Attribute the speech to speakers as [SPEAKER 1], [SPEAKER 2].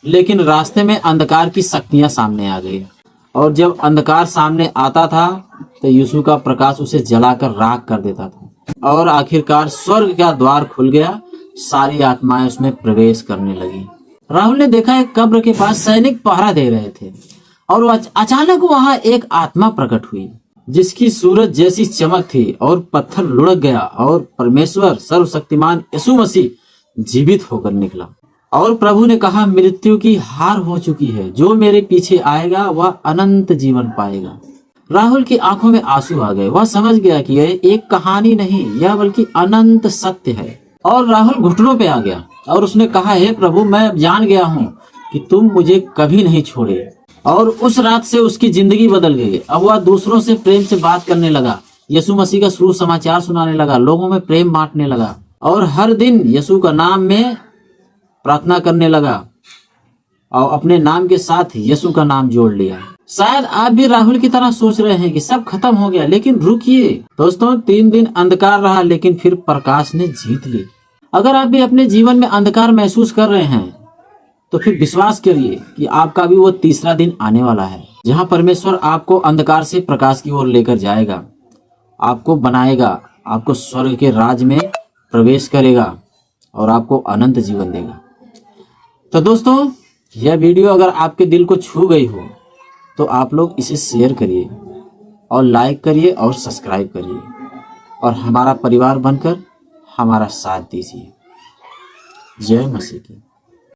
[SPEAKER 1] लेकिन रास्ते में अंधकार की शक्तियां सामने आ गई, और जब अंधकार सामने आता था तो यीशु का प्रकाश उसे जलाकर राख कर देता था, और आखिरकार स्वर्ग का द्वार खुल गया, सारी आत्माएं उसमें प्रवेश करने लगी। राहुल ने देखा एक कब्र के पास सैनिक पहरा दे रहे थे, और अचानक वहां एक आत्मा प्रकट हुई जिसकी सूरज जैसी चमक थी, और पत्थर लुढ़क गया, और परमेश्वर सर्वशक्तिमान यीशु मसीह जीवित होकर निकला। और प्रभु ने कहा, मृत्यु की हार हो चुकी है, जो मेरे पीछे आएगा वह अनंत जीवन पाएगा। राहुल की आंखों में आंसू आ गए। वह समझ गया कि यह एक कहानी नहीं, यह बल्कि अनंत सत्य है। और राहुल घुटनों पे आ गया और उसने कहा, हे प्रभु, मैं अब जान गया हूँ कि तुम मुझे कभी नहीं छोड़े। और उस रात से उसकी जिंदगी बदल गई। अब वह दूसरों से प्रेम से बात करने लगा, यीशु मसीह का सुसमाचार सुनाने लगा, लोगों में प्रेम बांटने लगा, और हर दिन यीशु का नाम में प्रार्थना करने लगा, और अपने नाम के साथ यीशु का नाम जोड़ लिया। शायद आप भी राहुल की तरह सोच रहे हैं कि सब खत्म हो गया, लेकिन रुकिए दोस्तों, 3 दिन अंधकार रहा, लेकिन फिर प्रकाश ने जीत ली। अगर आप भी अपने जीवन में अंधकार महसूस कर रहे हैं तो फिर विश्वास करिए कि आपका भी वो तीसरा दिन आने वाला है, जहां परमेश्वर आपको अंधकार से प्रकाश की ओर लेकर जाएगा, आपको बनाएगा, आपको स्वर्ग के राज में प्रवेश करेगा, और आपको अनंत जीवन देगा। तो दोस्तों, यह वीडियो अगर आपके दिल को छू गई हो तो आप लोग इसे शेयर करिए, और लाइक करिए, और सब्सक्राइब करिए, और हमारा परिवार बनकर हमारा साथ दीजिए। जय मसीह की।